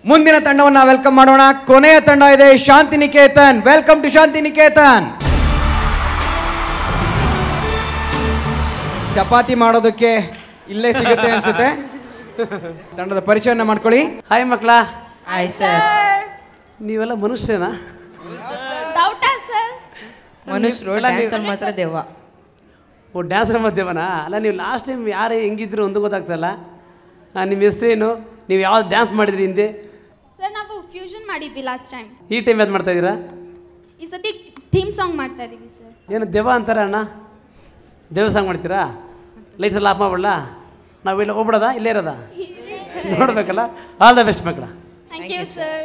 ಮುಂದಿನ ತಂಡವನ್ನ ವೆಲ್ಕಮ್ ಮಾಡೋಣ. ಕೊನೆಯ ತಂಡ ಇದೆ ಶಾಂತಿನಿಕೇತನ್. Welcome to Shantiniketan. ಚಪಾತಿ ಮಾಡೋದಕ್ಕೆ ಇಲ್ಲೇ ಸಿಗುತ್ತೆ ಅನ್ಸುತ್ತೆ. ತಂಡದ ಪರಿಚಯನ ಮಾಡ್ಕೊಳ್ಳಿ. ಹಾಯ್ ಮಕ್ಕಳ. Hi sir. ನೀವೆಲ್ಲ ಮನುಷ್ಯನಾ? ಡೌಟಾ ಸರ್? ಮನುಷ್ಯರು, ಡ್ಯಾನ್ಸರ್ ಮಾತ್ರ ದೇವ. ಓ, ಡ್ಯಾನ್ಸರ್ ಮತ್ತು ದೇವನಾ? ಅಲ್ಲ, ನೀವು ಲಾಸ್ಟ್ ಟೈಮ್ ಯಾರು ಹೆಂಗಿದ್ರು ಒಂದು ಗೊತ್ತಾಗ್ತಲ್ಲ. ನಿಮ್ಮ ಹೆಸರೇನು? ನೀವು ಯಾವ್ದು ಡ್ಯಾನ್ಸ್ ಮಾಡಿದ್ರಿ ಹಿಂದೆ? ಸರ್ ನಾವು ಫ್ಯೂಷನ್ ಮಾಡಿದ್ವಿ ಲಾಸ್ಟ್ ಟೈಮ್. ಈ ಟೈಮ್ ಯಾವ್ದು ಮಾಡ್ತಾ ಇದ್ದೀರಾ? ಈ ಸತಿ ಥೀಮ್ ಸಾಂಗ್ ಮಾಡ್ತಾ ಇದೀವಿ ಸರ್. ಏನು ದೇವ ಅಂತಾರೆ ಅಣ್ಣ? ದೇವ್ರ ಸಾಂಗ್ ಮಾಡ್ತೀರಾ? ಲೈಟ್ಸ್ ಎಲ್ಲ ಆಫ್ ಮಾಡ್ಬಿಡಲ್ಲ? ನಾವೆಲ್ಲ ಹೋಗ್ಬಿಡೋದಾ? ಇಲ್ಲೇ ಇರೋದಾ? ನೋಡ್ಬೇಕಲ್ಲ. ಆಲ್ ದ ಬೆಸ್ಟ್ ಮಕ್ಕಳ. Thank you sir.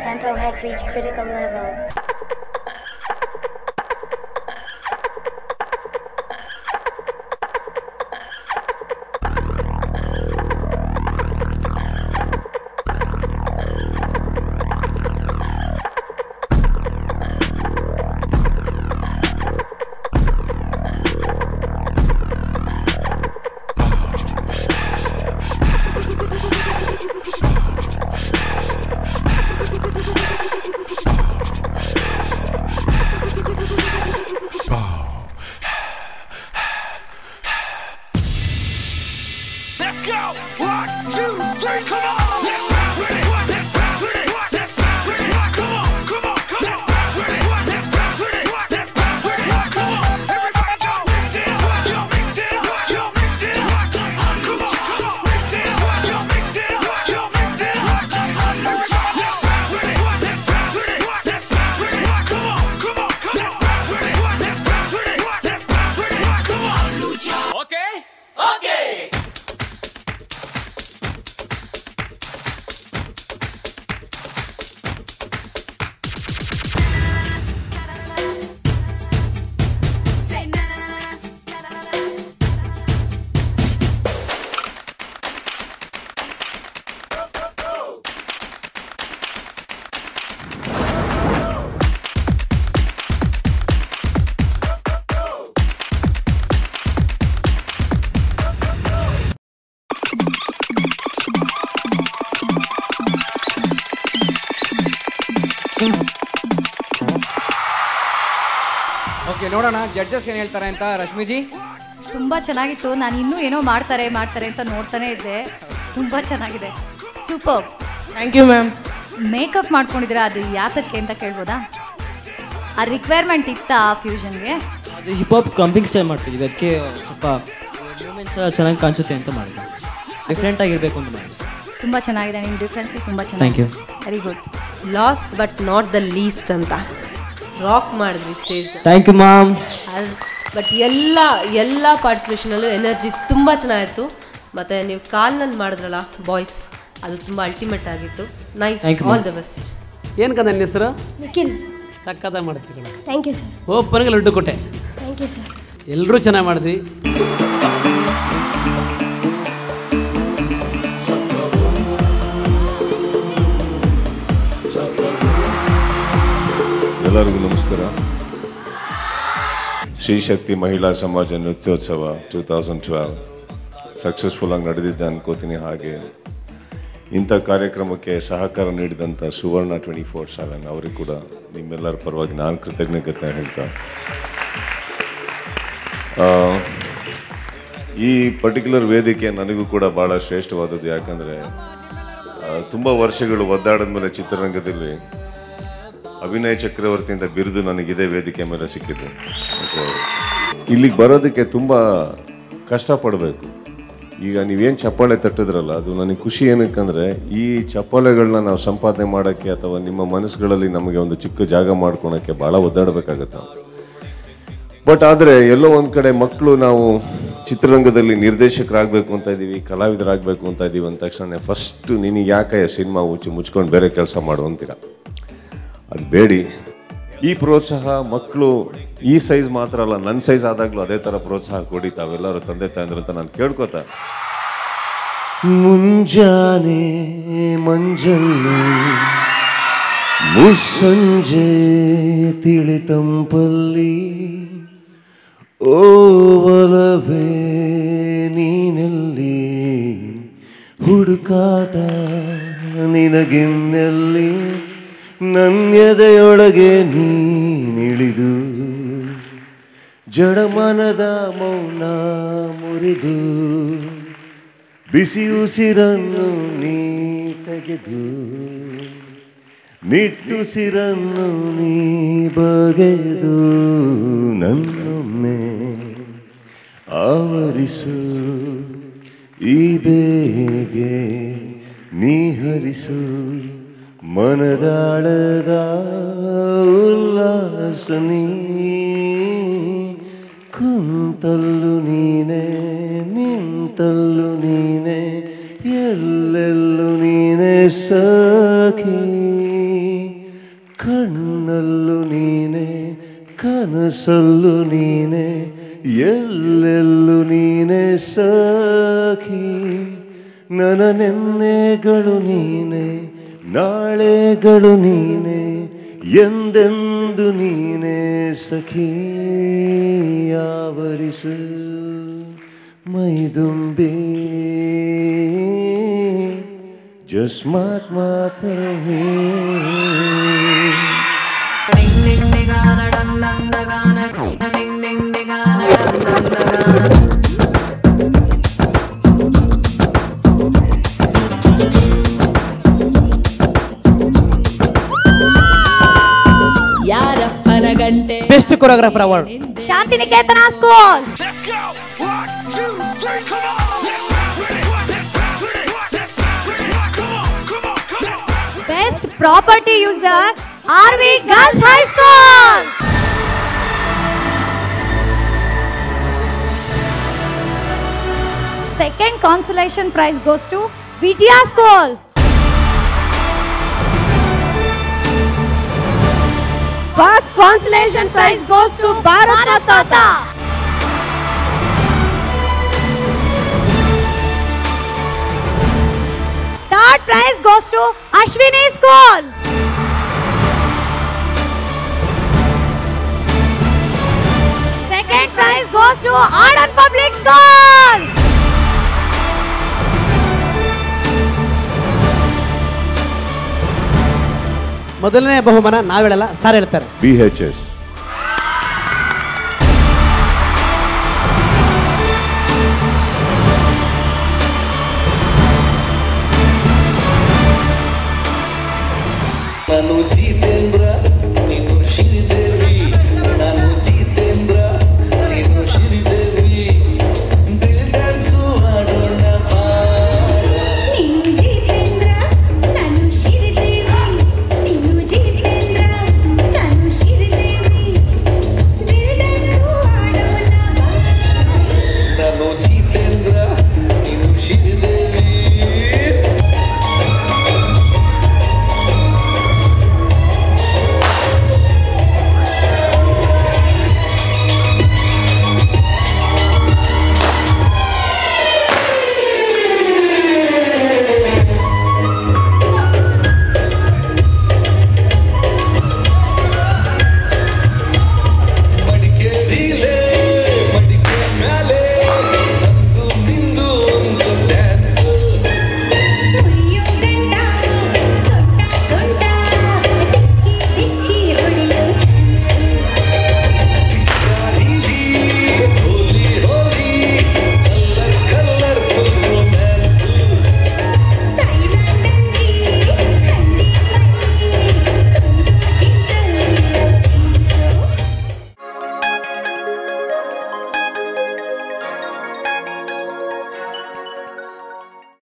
Tempo has reached critical level. Okay, ನೋಡೋಣ ಜಡ್ಜಸ್ ಏನು ಹೇಳ್ತಾರೆ ಅಂತ. ರಶ್ಮಿಜಿ, ತುಂಬ ಚೆನ್ನಾಗಿತ್ತು. ನಾನು ಇನ್ನೂ ಏನೋ ಮಾಡ್ತಾರೆ ಅಂತ ನೋಡ್ತಾನೆ ಇದ್ದೆ. ತುಂಬ ಚೆನ್ನಾಗಿದೆ. Super. Thank you ma'am. Makeup ಮಾಡ್ಕೊಂಡಿದ್ದೀರಾ, ಅದು ಯಾತಕ್ಕೆ ಅಂತ ಕೇಳ್ಬೋದಾ? ಆ ರಿಕ್ವೈರ್ಮೆಂಟ್ ಇತ್ತಾ ಫ್ಯೂಷನ್ಗೆ? ಅದು ಹಿಪ್ ಹಾಪ್ ಕಂಪಿಂಗ್ ಸ್ಟೈಲ್ ಮಾಡ್ತಿದ್ದೀವಿ, ಅದಕ್ಕೆ ಸ್ವಲ್ಪ ಮೂಮೆಂಟ್ಸ್ ಚೆನ್ನಾಗಿ ಕಾಣಿಸುತ್ತೆ ಅಂತ ಮಾಡಿದೆ, ಡಿಫ್ರೆಂಟ್ ಆಗಿರಬೇಕು ಅಂತ ಮಾಡಿದೆ. ತುಂಬ ಚೆನ್ನಾಗಿದೆ, ನಿಮ್ಮ ಡಿಫ್ರೆನ್ಸ್ ತುಂಬ ಥ್ಯಾಂಕ್ ಯು. ಚೆನ್ನಾಗಿದೆ. Very good. Last but not the least ಅಂತ ರಾಕ್ ಮಾಡಿದ್ರಿ stage. Thank you ma'am. But ಎಲ್ಲ ಪಾರ್ಟಿಸಿಪೇಷನಲ್ಲೂ ಎನರ್ಜಿ ತುಂಬ ಚೆನ್ನಾಗಿತ್ತು. ಮತ್ತು ನೀವು ಕಾಲ್ನಲ್ಲಿ ಮಾಡಿದ್ರಲ್ಲ ಬಾಯ್ಸ್, ಅದು ತುಂಬ ಅಲ್ಟಿಮೇಟ್ ಆಗಿತ್ತು. Nice, all the best. ಏನು ಕಂದ ನಿನ್ನ ಹೆಸರು? ನಿಖಿಲ್. ಸಕ್ಕತ್ತಾಗಿ ಮಾಡ್ತೀವಿ. Thank you sir. ಓಪನ್ಗೆ ಲಡ್ಡು ಕೊಟ್ಟೆ. Thank you sir. ಎಲ್ಲರೂ ಚೆನ್ನಾಗಿ ಮಾಡಿದ್ವಿ. ಎಲ್ಲರಿಗೂ ನಮಸ್ಕಾರ. ಶ್ರೀ ಶಕ್ತಿ ಮಹಿಳಾ ಸಮಾಜ ನೃತ್ಯೋತ್ಸವ 2012 ಸಕ್ಸಸ್ಫುಲ್ಲಾಗಿ ನಡೆದಿದ್ದೆ ಅನ್ಕೋತೀನಿ. ಹಾಗೆ ಇಂಥ ಕಾರ್ಯಕ್ರಮಕ್ಕೆ ಸಹಕಾರ ನೀಡಿದಂಥ ಸುವರ್ಣ 24/7 ಅವರಿಗೆ ಕೂಡ ನಿಮ್ಮೆಲ್ಲರ ಪರವಾಗಿ ನಾನು ಕೃತಜ್ಞತೆ ಹೇಳ್ತಾ, ಈ ಪರ್ಟಿಕ್ಯುಲರ್ ವೇದಿಕೆ ನನಗೂ ಕೂಡ ಭಾಳ ಶ್ರೇಷ್ಠವಾದದ್ದು. ಯಾಕಂದರೆ ತುಂಬ ವರ್ಷಗಳು ಒದ್ದಾಡಿದ ಮೇಲೆ ಚಿತ್ರರಂಗದಲ್ಲಿ ಅಭಿನಯ ಚಕ್ರವರ್ತಿಯಿಂದ ಬಿರುದು ನನಗಿದೇ ವೇದಿಕೆ ಮೇಲೆ ಸಿಕ್ಕಿದೆ. ಇಲ್ಲಿಗೆ ಬರೋದಕ್ಕೆ ತುಂಬ ಕಷ್ಟಪಡಬೇಕು. ಈಗ ನೀವೇನು ಚಪ್ಪಾಳೆ ತಟ್ಟಿದ್ರಲ್ಲ, ಅದು ನನಗೆ ಖುಷಿ ಏನಕ್ಕಂದರೆ ಈ ಚಪ್ಪಾಳೆಗಳನ್ನ ನಾವು ಸಂಪಾದನೆ ಮಾಡೋಕ್ಕೆ ಅಥವಾ ನಿಮ್ಮ ಮನಸ್ಸುಗಳಲ್ಲಿ ನಮಗೆ ಒಂದು ಚಿಕ್ಕ ಜಾಗ ಮಾಡ್ಕೊಳಕ್ಕೆ ಭಾಳ ಒದ್ದಾಡಬೇಕಾಗತ್ತೆ ನಾವು. ಬಟ್ ಆದರೆ ಎಲ್ಲೋ ಒಂದು ಕಡೆ ಮಕ್ಕಳು ನಾವು ಚಿತ್ರರಂಗದಲ್ಲಿ ನಿರ್ದೇಶಕರಾಗಬೇಕು ಅಂತ ಇದ್ದೀವಿ, ಕಲಾವಿದರಾಗಬೇಕು ಅಂತ ಇದ್ದೀವಿ ಅಂದ ತಕ್ಷಣ ಫಸ್ಟು ನಿನಗೆ ಯಾಕೆ ಸಿನಿಮಾ ಮುಚ್ಕೊಂಡು ಬೇರೆ ಕೆಲಸ ಮಾಡುವಂತೀರ? ಅದು ಬೇಡಿ. ಈ ಪ್ರೋತ್ಸಾಹ ಮಕ್ಕಳು ಈ ಸೈಜ್ ಮಾತ್ರ ಅಲ್ಲ, ನನ್ನ ಸೈಜ್ ಆದಾಗಲೂ ಅದೇ ಥರ ಪ್ರೋತ್ಸಾಹ ಕೊಡಿ ತಾವೆಲ್ಲರೂ ತಂದೆ ತಾಯಂದ್ರಂತ ನಾನು ಕೇಳ್ಕೊತ. ಮುಂಜಾನೆ ಮಂಜಲ್ಲಿ ಮುಸ್ಸಂಜೆ ತಿಳಿತಂಪಲ್ಲಿ ಓವಲವೇ ನೀನೆಲ್ಲಿ ಹುಡುಕಾಟ ನಿನಗಿನ್ನೆಲ್ಲಿ ನನ್ಯದೆಯೊಳಗೆ ನೀನಿಳಿದು ಜಡಮನದ ಮೌನ ಮುರಿದು ಬಿಸಿ ಉಸಿರನ್ನು ನೀ ತೆಗೆದು ನಿಟ್ಟುಸಿರನ್ನು ನೀ ಬಗೆದು ನನ್ನೊಮ್ಮೆ ಆವರಿಸು ಈ ಬೇಗೆ ನೀ ಹರಿಸು ಮನದಾಳದ ಉಲ್ಲಾಸ ನೀ ಕುಂತಲ್ಲು ನೀನೆ ನಿಂತಲ್ಲು ನೀನೆ ಎಲ್ಲೆಲ್ಲೂ ನೀನೆ ಸಖಿ ಕಣ್ಣಲ್ಲೂ ನೀನೆ ಕನಸಲ್ಲೂ ನೀನೆ ಎಲ್ಲೆಲ್ಲೂ ನೀನೆ ಸಖಿ ನನ್ನ ನೆನ್ನೆಗಳು ನೀನೆ ನಾಳೆಗಳು ನೀನೆ ಎಂದೆಂದು ನೀನೆ ಸಖಿ ಆವರಿಸು ಮೈದುಂಬಿ just tell me best choreographer award Shantiniketan school. Best property user RV girls high school. Second consolation prize goes to Vijaya School. First consolation prize goes to Bharat Tata. Third prize goes to Ashwini School. Second prize goes to Anand Public School. ಮೊದಲನೇ ಬಹುಮಾನ ನಾವು ಹೇಳಲ್ಲ, sir ಹೇಳ್ತಾರೆ. BHS ನಾನು ಜಿತೇಂದ್ರ